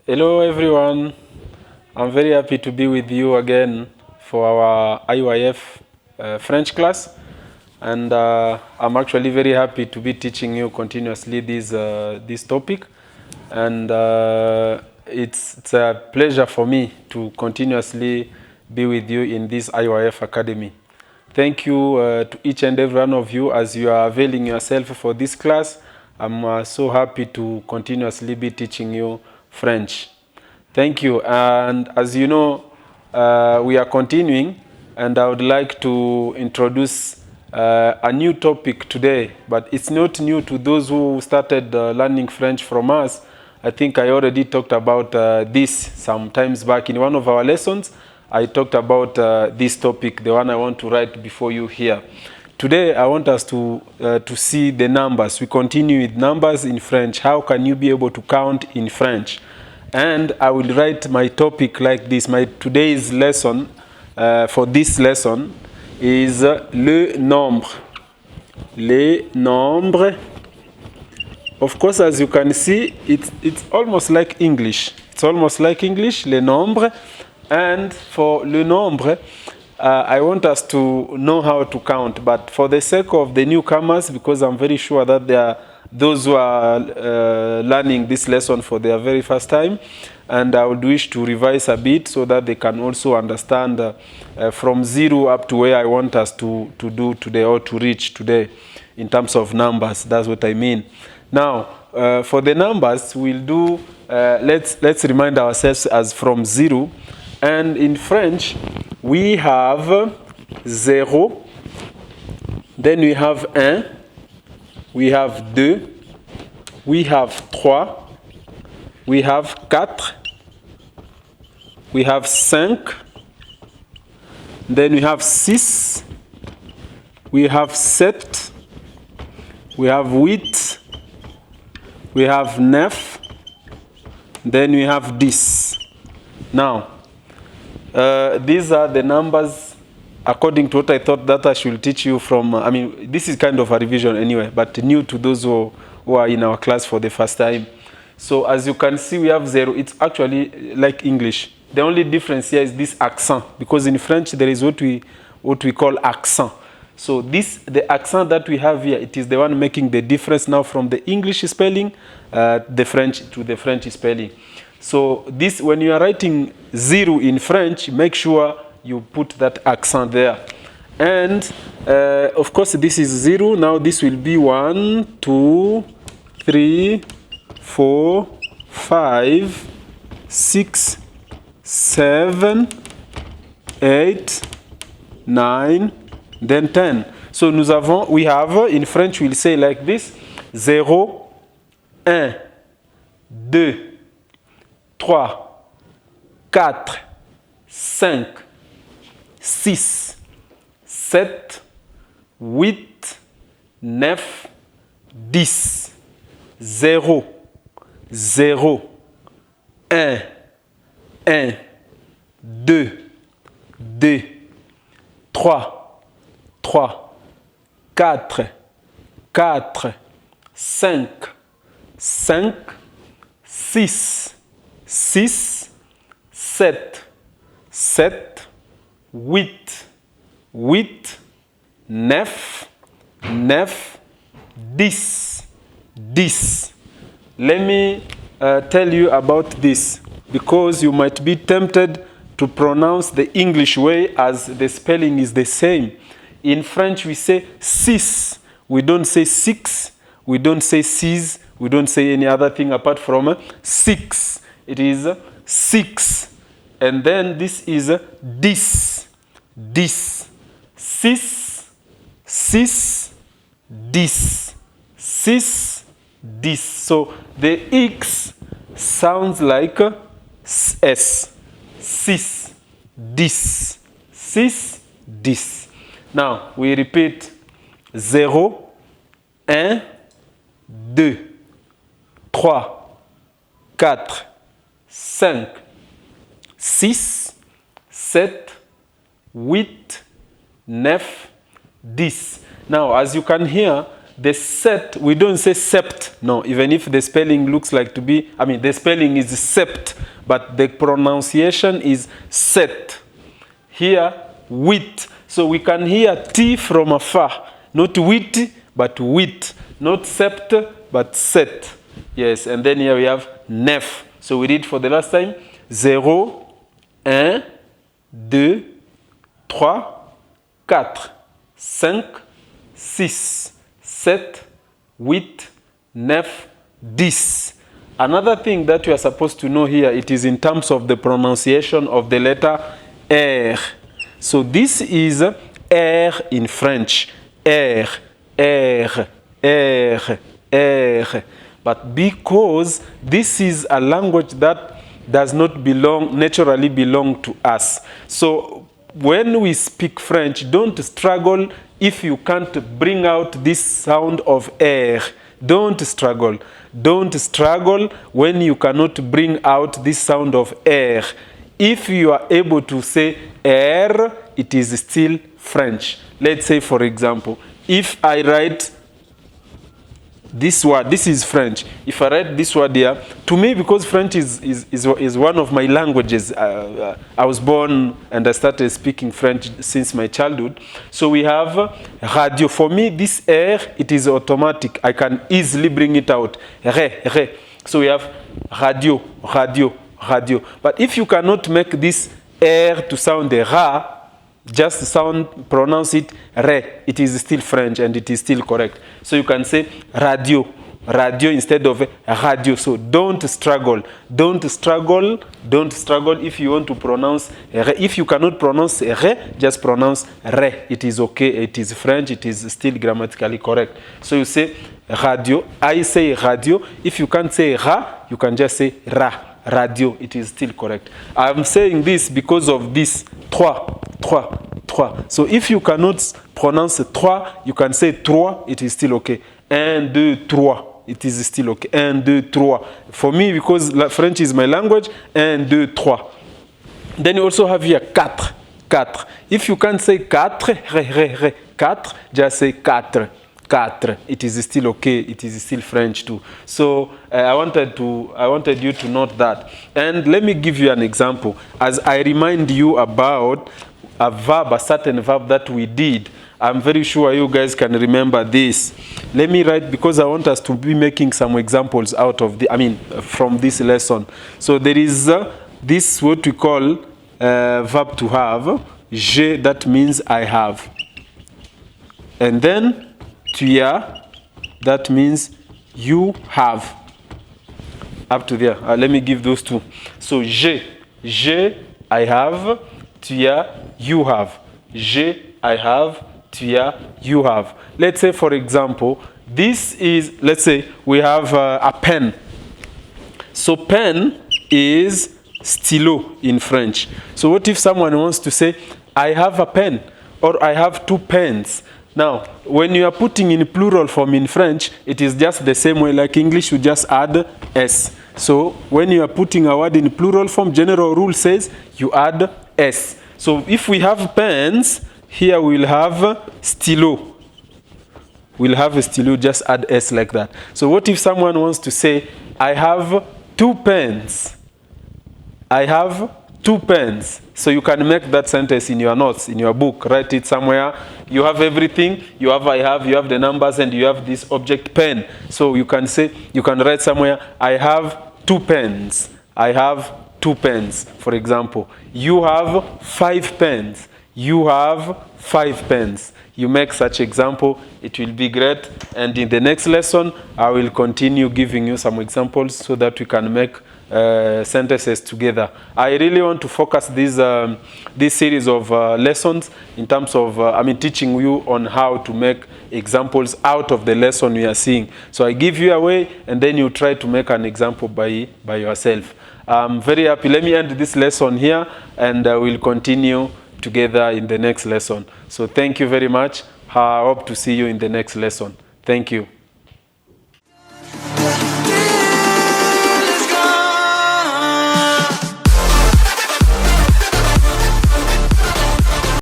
Hello everyone, I'm very happy to be with you again for our IYF French class, and I'm actually very happy to be teaching you continuously this topic, and it's a pleasure for me to continuously be with you in this IYF Academy. Thank you to each and every one of you as you are availing yourself for this class. I'm so happy to continuously be teaching you French. Thank you. And as you know, we are continuing, and I would like to introduce a new topic today, but it's not new to those who started learning French from us. I think I already talked about this some times back in one of our lessons. I talked about this topic, the one I want to write before you here. Today, I want us to see the numbers. We continue with numbers in French. How can you be able to count in French? And I will write my topic like this. My today's lesson for this lesson is le nombre. Les nombres. Of course, as you can see, it's almost like English. It's almost like English, les nombres. And for le nombre, I want us to know how to count. But for the sake of the newcomers, because I'm very sure that there are those who are learning this lesson for their very first time, and I would wish to revise a bit so that they can also understand from zero up to where I want us to do today or to reach today in terms of numbers. That's what I mean. Now, for the numbers, we'll do, let's remind ourselves as from zero. And in French, we have zéro, then we have un, we have deux, we have trois, we have quatre, we have cinq, then we have six, we have sept, we have huit, we have neuf, then we have dix. Now, these are the numbers according to what I thought that I should teach you from, I mean, this is kind of a revision anyway, but new to those who are in our class for the first time. So as you can see, we have zero. It's actually like English. The only difference here is this accent, because in French there is what we call accent. So the accent that we have here, it is the one making the difference now from the English spelling the French to the French spelling. So this, when you are writing zero in French, make sure you put that accent there. And of course, this is zero. Now this will be 1, 2, 3, 4, 5, 6, 7, 8, 9, then 10. So we have, in French, we'll say like this, 0, 1, 2, 3, 4, 5, 6, 7, 8, 9, 10. 0, 0, 1, 1, 2, 2, 3, 3, 4, 4, 5, 5, 6, 6, 7, 7, 8, 8, 9, 9, 10, 10. Let me tell you about this, because you might be tempted to pronounce the English way as the spelling is the same. In French, we say six. We don't say six. We don't say six. We don't say any other thing apart from six. It is six. And then this is dix. Dix. Six. Six. Dix. Six. Dix. So the X sounds like S. Six. Dix. Six. Dix. Now, we repeat 0, 1, 2, 3, 4, 5, 6, 7, 8, 9, 10. Now, as you can hear, the set, we don't say sept. No, even if the spelling looks like to be, the spelling is sept, but the pronunciation is set. Here, wheat. So we can hear T from afar. Not wheat, but wheat. Not sept, but set. Yes, and then here we have neuf. So we read for the last time. 0, 1, 2, 3, 4, 5, 6, 7, 8, 9, 10. Another thing that you are supposed to know here, it is in terms of the pronunciation of the letter R. So this is R in French. R, R, R, R. But because this is a language that does not naturally belong to us. So when we speak French, don't struggle if you can't bring out this sound of R. Don't struggle. Don't struggle when you cannot bring out this sound of R. If you are able to say R, it is still French. Let's say, for example, if I write this word, this is French. If I write this word here, to me, because French is one of my languages, I was born and I started speaking French since my childhood. So we have radio. For me, this R, it is automatic. I can easily bring it out. Re, re. So we have radio, radio, radio. But if you cannot make this R to sound a ra, just pronounce it re. It is still French and it is still correct. So you can say radio, radio instead of radio. So don't struggle. Don't struggle. Don't struggle if you want to pronounce re. If you cannot pronounce re, just pronounce re. It is okay. It is French. It is still grammatically correct. So you say radio. I say radio. If you can't say ra, you can just say ra. Radio, it is still correct. I'm saying this because of this. Trois, trois, trois. So if you cannot pronounce trois, you can say trois, it is still okay. Un, deux, trois, it is still okay. Un, deux, trois. For me, because French is my language, un, deux, trois. Then you also have here quatre, quatre. If you can't say quatre, re, re, re, quatre, just say quatre. Quatre. It is still okay. It is still French too. So I wanted you to note that. And let me give you an example. As I remind you about a verb, a certain verb that we did, I'm very sure you guys can remember this. Let me write, because I want us to be making some examples out of from this lesson. So there is this what we call verb to have. Je, that means I have. And then tu as, that means you have. Up to there. Let me give those two. So, je, I have. Tu as, you have. Je, I have. Tu as, you have. Let's say, for example, this is, let's say, we have a pen. So, pen is stylo in French. So, what if someone wants to say, I have a pen, or I have two pens? Now, when you are putting in plural form in French, it is just the same way like English, you just add S. So, when you are putting a word in plural form, general rule says you add S. So, if we have pens, here we'll have stylo. We'll have a stylo, just add S like that. So, what if someone wants to say, I have two pens? I have two pens. So you can make that sentence in your notes, in your book, write it somewhere. You have everything, you have I have, you have the numbers, and you have this object pen. So you can say, you can write somewhere, I have two pens. I have two pens, for example. You have 5 pens. You have 5 pens. You make such example, it will be great. And in the next lesson, I will continue giving you some examples so that we can make sentences together. I really want to focus this series of lessons in terms of teaching you on how to make examples out of the lesson we are seeing. So I give you away, and then you try to make an example by yourself. I'm very happy. Let me end this lesson here, and we'll continue together in the next lesson. So thank you very much. I hope to see you in the next lesson. Thank you.